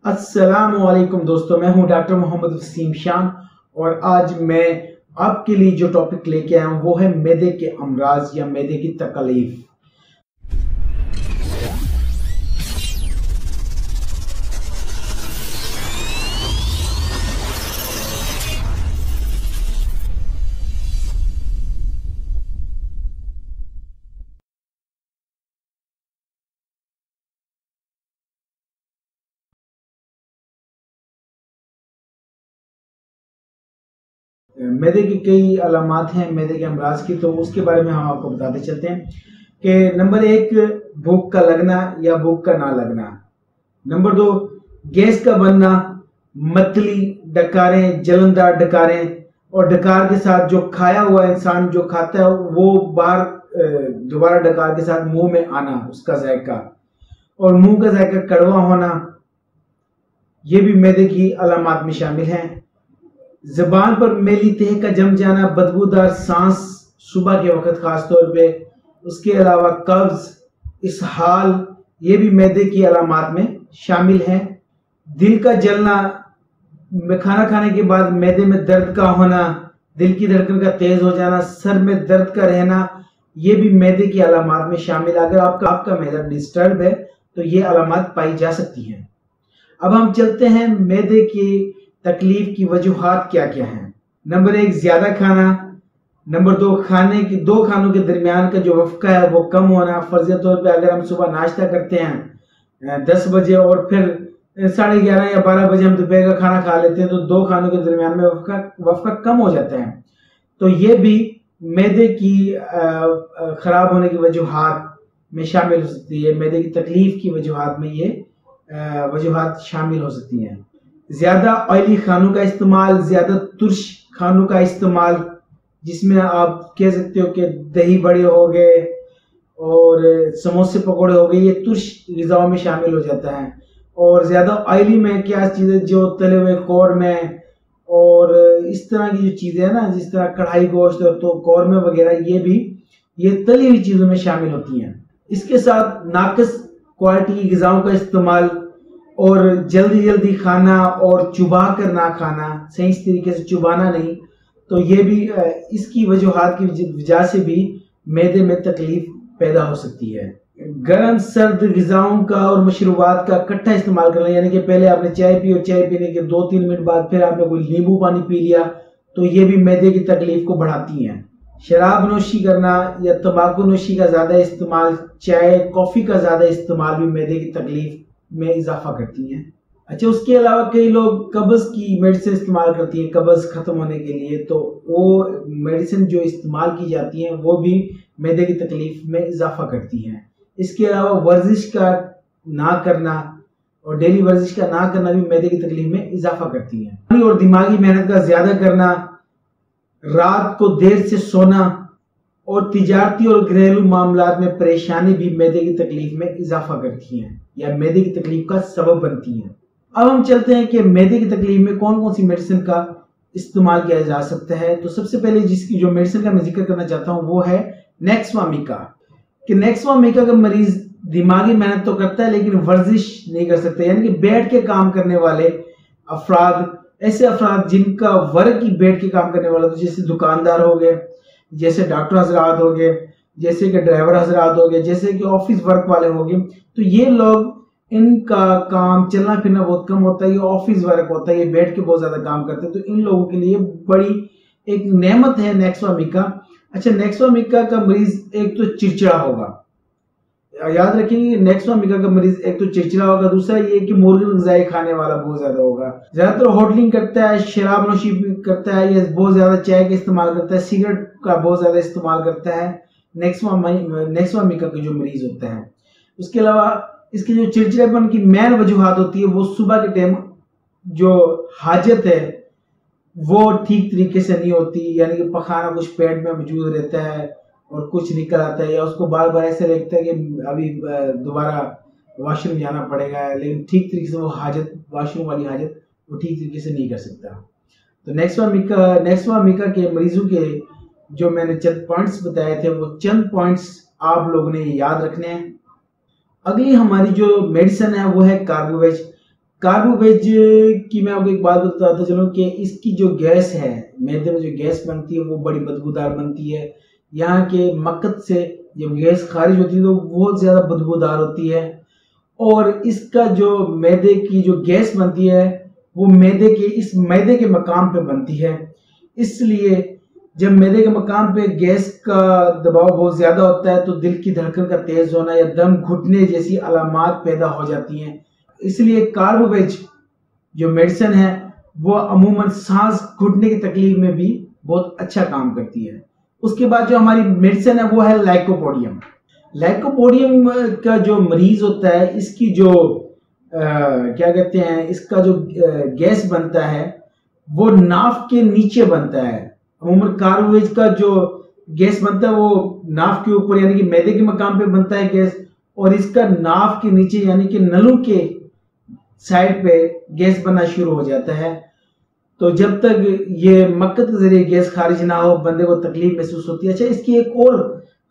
अस्सलामुअलैकुम दोस्तों, मैं हूं डॉक्टर मोहम्मद वसीम शान और आज मैं आपके लिए जो टॉपिक लेके आया हूं वो है मैदे के अमराज या मैदे की तकलीफ। मैदे की कई अलामात हैं मैदे के अमराज की, तो उसके बारे में हम आपको बताते चलते हैं कि नंबर 1 भूख का लगना या भूख का ना लगना। नंबर 2 गैस का बनना, मतली, डकारें, जलनदार डकारें, और डकार के साथ जो खाया हुआ इंसान जो खाता है वो बाहर दोबारा डकार के साथ मुंह में आना, उसका जायका, और मुंह का जायका कड़वा होना, ये भी मैदे की अलामात में शामिल हैं। जबान पर मैली तह का जम जाना, बदबूदार सांस सुबह के वक्त खास तौर पे, उसके अलावा कब्ज, इसहाल, ये भी मैदे की अलामात में शामिल हैं। दिल का जलना, खाना खाने के बाद मैदे में दर्द का होना, दिल की धड़कन का तेज हो जाना, सर में दर्द का रहना, ये भी मैदे की अलामात में शामिल। अगर आपका मैदा डिस्टर्ब है तो ये अलामात पाई जा सकती हैं। अब हम चलते हैं मैदे की तकलीफ की वजूहात क्या क्या हैं। नंबर 1 ज्यादा खाना। नंबर 2 दो खानों के दरमियान का जो वफ़्क़ा है वो कम होना। फर्ज़ी तौर पे अगर हम सुबह नाश्ता करते हैं 10 बजे और फिर 11:30 या 12 बजे हम दोपहर का खाना खा लेते हैं तो दो खानों के दरमियान में वफ़्क़ा कम हो जाता है, तो ये भी मैदे की खराब होने की वजूहात में शामिल हो सकती है। मैदे की तकलीफ की वजूहात में ये वजूहात शामिल हो सकती हैं। ज्यादा ऑयली खानों का इस्तेमाल, ज्यादा तुर्श खानों का इस्तेमाल, जिसमें आप कह सकते हो कि दही बड़े हो गए और समोसे पकौड़े हो गए, ये तुर्श ग़िज़ाओं में शामिल हो जाता है। और ज्यादा ऑयली में क्या चीज़ें, जो तले हुए कौरमे और इस तरह की जो चीज़ें हैं ना, जिस तरह कढ़ाई गोश्त और तो कौरमे वगैरह, ये तली हुई चीज़ों में शामिल होती हैं। इसके साथ नाक़िस क्वालिटी की ग़िज़ाओं का इस्तेमाल और जल्दी खाना और चुबा कर ना खाना, सही तरीके से चुबाना नहीं, तो ये भी इसकी वजूहात की वजह से भी मैदे में तकलीफ पैदा हो सकती है। गर्म सर्द ग़िज़ाओं का और मशरूबात का इकट्ठा इस्तेमाल करना, यानी कि पहले आपने चाय पी और चाय पीने के 2-3 मिनट बाद फिर आपने कोई नींबू पानी पी लिया, तो ये भी मैदे की तकलीफ को बढ़ाती हैं। शराब नोशी करना या तंबाकू नोशी का ज़्यादा इस्तेमाल, चाय कॉफ़ी का ज़्यादा इस्तेमाल भी मैदे की तकलीफ में इजाफा करती हैं। अच्छा, उसके अलावा कई लोग कब्ज़ की मेडिसिन इस्तेमाल करती हैं कब्ज़ ख़त्म होने के लिए, तो वो मेडिसिन जो इस्तेमाल की जाती हैं वो भी मैदे की तकलीफ में इजाफा करती हैं। इसके अलावा वर्जिश का ना करना और डेली वर्जिश का ना करना भी मैदे की तकलीफ में इजाफा करती हैं। और दिमागी मेहनत का ज़्यादा करना, रात को देर से सोना और तिजारती और घरेलू मामलात में परेशानी भी मैदे की तकलीफ में इजाफा करती हैं या मैदे की तकलीफ का सबब बनती हैं। अब हम चलते हैं कि मैदे की तकलीफ में कौन कौन सी मेडिसिन का इस्तेमाल किया जा सकता है। तो सबसे पहले जिसकी जो मेडिसिन का मैं जिक्र करना चाहता हूँ वो है नेक्सवामिका। कि नेक्सवामिका का मरीज दिमागी मेहनत तो करता है लेकिन वर्जिश नहीं कर सकता, यानी कि बैठ के काम करने वाले अफराद, ऐसे अफराद जिनका वर्क ही बैठ के काम करने वाला, तो जैसे दुकानदार हो गए, जैसे डॉक्टर हजरात हो गए, जैसे कि ड्राइवर हजरात हो गए, जैसे कि ऑफिस वर्क वाले हो गए, तो ये लोग, इनका काम चलना फिरना बहुत कम होता है, ये ऑफिस वर्क होता है, ये बैठ के बहुत ज्यादा काम करते हैं, तो इन लोगों के लिए बड़ी एक नेमत है नेक्सवामिका। अच्छा, नेक्सवामिका का मरीज एक तो चिड़चिड़ा होगा, याद रखेंगे नेक्सवामिका का मरीज एक तो चिड़चिड़ा होगा, दूसरा ये कि मुर्गी ग़िज़ाएं खाने वाला बहुत ज्यादा होगा, ज्यादातर होटलिंग करता है, शराब नोशी करता है, या बहुत ज्यादा चाय का इस्तेमाल करता है, सिगरेट का बहुत ज्यादा इस्तेमाल करता है नेक्सवामिका के जो मरीज होते हैं। उसके अलावा इसके जो चिड़चिड़ेपन की मेन वजूहात होती है वो सुबह के टाइम जो हाजत है वो ठीक तरीके से नहीं होती, यानी कि पखाना कुछ पेट में मौजूद रहता है और कुछ निकल आता है, या उसको बार बार ऐसे लगता है कि अभी दोबारा वॉशरूम जाना पड़ेगा, लेकिन ठीक तरीके से वो हाजत, वॉशरूम वाली हाजत वो ठीक तरीके से नहीं कर सकता। तो नेक्सवामिका के मरीजों के जो मैंने चंद पॉइंट्स बताए थे वो चंद पॉइंट्स आप लोगों ने याद रखने हैं। अगली हमारी जो मेडिसिन है वो है कार्बोवेज। कार्बोवेज की मैं आपको एक बात बताता चलूं कि इसकी जो गैस है, मैदे में जो गैस बनती है वो बड़ी बदबूदार बनती है। यहाँ के मक्खन से जब गैस खारिज होती है तो बहुत ज्यादा बदबूदार होती है। और इसका जो मैदे की जो गैस बनती है वो मैदे के मकाम पे बनती है। इसलिए जब मैदे के मकाम पे गैस का दबाव बहुत ज्यादा होता है तो दिल की धड़कन का तेज होना या दम घुटने जैसी अलामात पैदा हो जाती हैं। इसलिए कार्बोवेज जो मेडिसिन है वो अमूमन सांस घुटने की तकलीफ में भी बहुत अच्छा काम करती है। उसके बाद जो हमारी मेडिसिन है वो है लाइकोपोडियम। लाइकोपोडियम का जो मरीज होता है, इसकी जो क्या कहते हैं, इसका जो गैस बनता है वो नाफ के नीचे बनता है। अमूमन कार्बोवेज का जो गैस बनता है वो नाफ के ऊपर यानी कि मैदे के मकाम पे बनता है गैस, और इसका नाफ के नीचे यानी कि नलों के साइड पे गैस बनना शुरू हो जाता है। तो जब तक ये मक्खन के जरिए गैस खारिज ना हो बंदे को तकलीफ महसूस होती है। अच्छा, इसकी एक और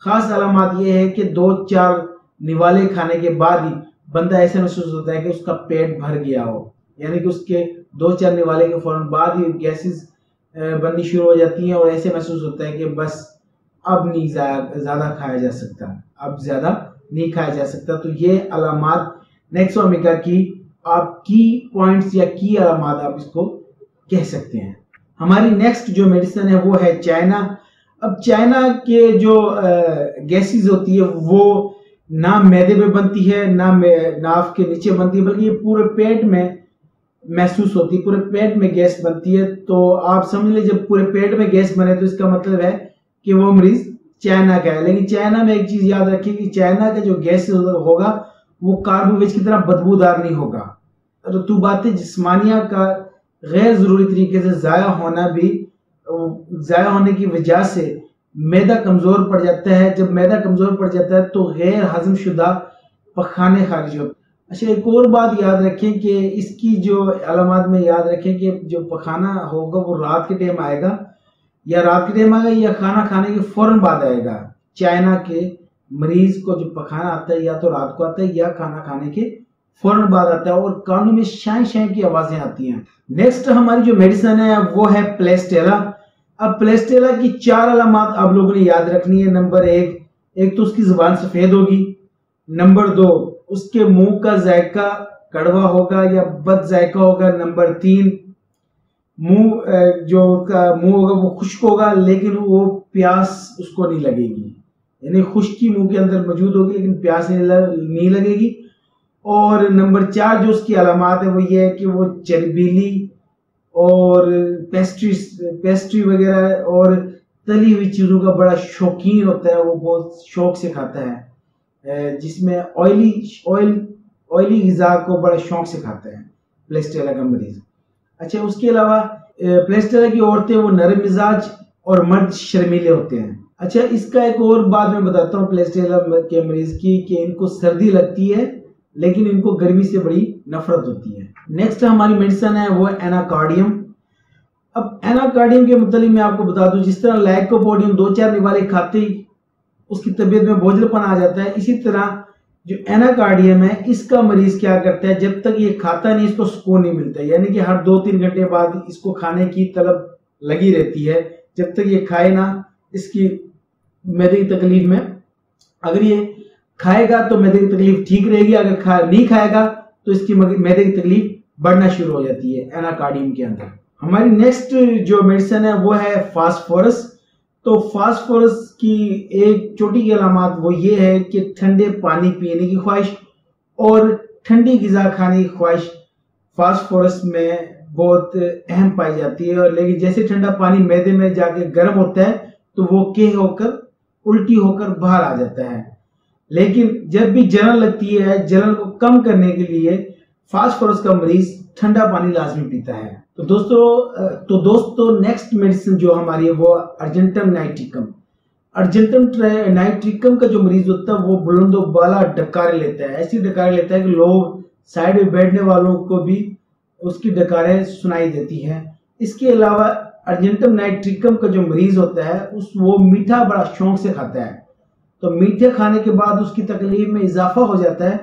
खास अलामत ये है कि 2-4 निवाले खाने के बाद ही बंदा ऐसे महसूस होता है कि उसका पेट भर गया हो, यानी कि उसके 2-4 निवाले के फौरन बाद ही गैसेस बननी शुरू हो जाती हैं और ऐसे महसूस होता है कि बस अब नहीं ज्यादा खाया जा सकता, अब ज्यादा नहीं खाया जा सकता। तो ये अलामत नेक्सोमिका की आप की पॉइंट्स या की अलामत आप इसको कह सकते हैं। हमारी नेक्स्ट जो मेडिसिन है वो है चाइना। अब चाइना के जो गैसेस होती है वो ना मैदे पे बनती है ना नाफ के नीचे बनती है, बल्कि ये पूरे पेट में महसूस होती है, पूरे पेट में गैस बनती है। तो आप समझ लीजिए जब पूरे पेट में गैस बने तो इसका मतलब है कि वो मरीज चाइना का है। लेकिन चाइना में एक चीज याद रखिए कि चाइना का जो गैस होगा वो कार्बोवेज की तरह बदबूदार नहीं होगा। रतूबात जिस्मानिया का गैर जरूरी तरीके से जाया होने की वजह से मैदा कमजोर पड़ जाता है। जब मैदा कमजोर पड़ जाता है तो गैर हजम शुदा पखाने खारिज होते हैं। अच्छा, एक और बात याद रखें कि इसकी जो अलामत में याद रखें कि जो पखाना होगा वो रात के टाइम आएगा या खाना खाने के फौरन बाद आएगा। चाइना के मरीज को जो पखाना आता है या तो रात को आता है या खाना खाने के फौरन बाद आता है और कानों में शाय शाय की आवाजें आती हैं। नेक्स्ट हमारी जो मेडिसिन है वो है प्लेस्टेला। अब प्लेस्टेला की 4 अलामत आप लोगों ने याद रखनी है। नंबर 1 तो उसकी जुबान सफेद होगी। नंबर 2 उसके मुंह का जायका कड़वा होगा या बद जायका होगा। नंबर 3 मुंह होगा वो खुश्क होगा लेकिन वो प्यास उसको नहीं लगेगी, यानी खुश्की मुंह के अंदर मौजूद होगी लेकिन प्यास नहीं लगेगी। और नंबर 4 जो उसकी अलामत है वो ये है कि वो चरबीली और पेस्ट्री वगैरह और तली हुई चीजों का बड़ा शौकीन होता है। वो बहुत शौक से खाता है, जिसमें ऑयली ग़िज़ा को बड़ा शौक से खाता है प्लेस्टेला का मरीज। अच्छा, उसके अलावा प्लेस्टेला की औरतें वो नरम मिजाज और मर्द शर्मीले होते हैं। अच्छा, इसका एक और बात मैं बताता हूँ प्लेस्टेला के मरीज की कि इनको सर्दी लगती है लेकिन इनको गर्मी से बड़ी नफरत होती है। नेक्स्ट हमारी मेडिसिन है वो एनाकार्डियम। अब एनाकार्डियम के मुतालिक मैं आपको बता दूं, जिस तरह लाइकोपोडियम 2-4 निवाले खाते ही उसकी तबीयत में बोझलपन आ जाता है, इसी तरह जो एनाकार्डियम है इसका मरीज क्या करता है, जब तक ये खाता नहीं इसको सुकून नहीं मिलता, यानी कि हर 2-3 घंटे बाद इसको खाने की तलब लगी रहती है। जब तक ये खाए ना इसकी मैदे की तकलीफ में, अगर ये खाएगा तो मैदे की तकलीफ ठीक रहेगी, अगर नहीं खाएगा तो इसकी मैदे की तकलीफ बढ़ना शुरू हो जाती है एनाकार्डियम के अंदर। हमारी नेक्स्ट जो मेडिसिन है वो है फास्फोरस। तो फास्फोरस की एक छोटी की अलामत वो ये है कि ठंडे पानी पीने की ख्वाहिश और ठंडी ग़िज़ा खाने की ख्वाहिश फास्फोरस में बहुत अहम पाई जाती है। और लेकिन जैसे ठंडा पानी मैदे में जाके गर्म होता है तो वो होकर उल्टी होकर बाहर आ जाता है। लेकिन जब भी जलन लगती है, जलन को कम करने के लिए फास्फोरस का मरीज ठंडा पानी लाजमी पीता है। तो दोस्तों नेक्स्ट मेडिसिन जो हमारी है वो अर्जेंटम नाइट्रिकम। अर्जेंटम नाइट्रिकम का जो मरीज होता है वो बुलंदो बाला डकारे लेता है, ऐसी डकारे लेता है कि लोग साइड में बैठने वालों को भी उसकी डकारें सुनाई देती हैं। इसके अलावा अर्जेंटम नाइट्रिकम का जो मरीज होता है वो मीठा बड़ा शौक से खाता है, तो मीठे खाने के बाद उसकी तकलीफ में इजाफा हो जाता है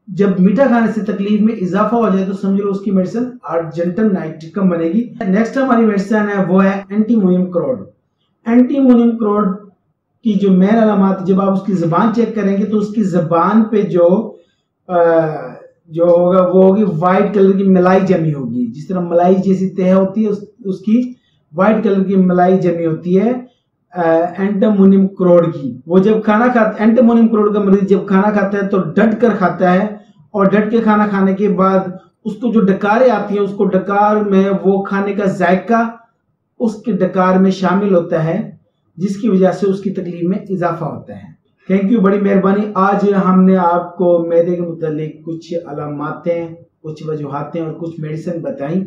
जब मीठा खाने से तकलीफ में इजाफा हो जाए तो समझ लो उसकी मेडिसिन अर्जेंटम नाइट्रिकम बनेगी। नेक्स्ट हमारी मेडिसिन है वो है एंटीमोनियम क्लोराइड। एंटीमोनियम क्लोराइड की जो मेन अलामत, जब आप उसकी जबान चेक करेंगे तो उसकी जबान पे जो होगा वो होगी व्हाइट कलर की मलाई जमी होगी, जिस तरह मलाई जैसी तह होती है उसकी व्हाइट कलर की मलाई जमी होती है एंटीमोनियम क्लोराइड की। वो जब खाना खाता, एंटीमोनियम क्लोराइड का मरीज जब खाना खाता है तो डट कर खाता है, और डट के खाना खाने के बाद उसको जो डकारें आती हैं, उसको डकार में वो खाने का जायका उसके डकार में शामिल होता है, जिसकी वजह से उसकी तकलीफ में इजाफा होता है। थैंक यू, बड़ी मेहरबानी। आज हमने आपको मैदे के मुतालिक कुछ अलामातें, कुछ वजूहातें और कुछ मेडिसिन बताई।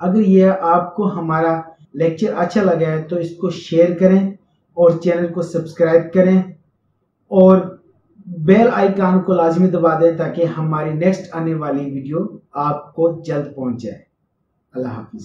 अगर यह आपको हमारा लेक्चर अच्छा लगा है तो इसको शेयर करें और चैनल को सब्सक्राइब करें और बेल आइकन को लाजमी दबा दें ताकि हमारी नेक्स्ट आने वाली वीडियो आपको जल्द पहुंच जाए। अल्लाह हाफिज।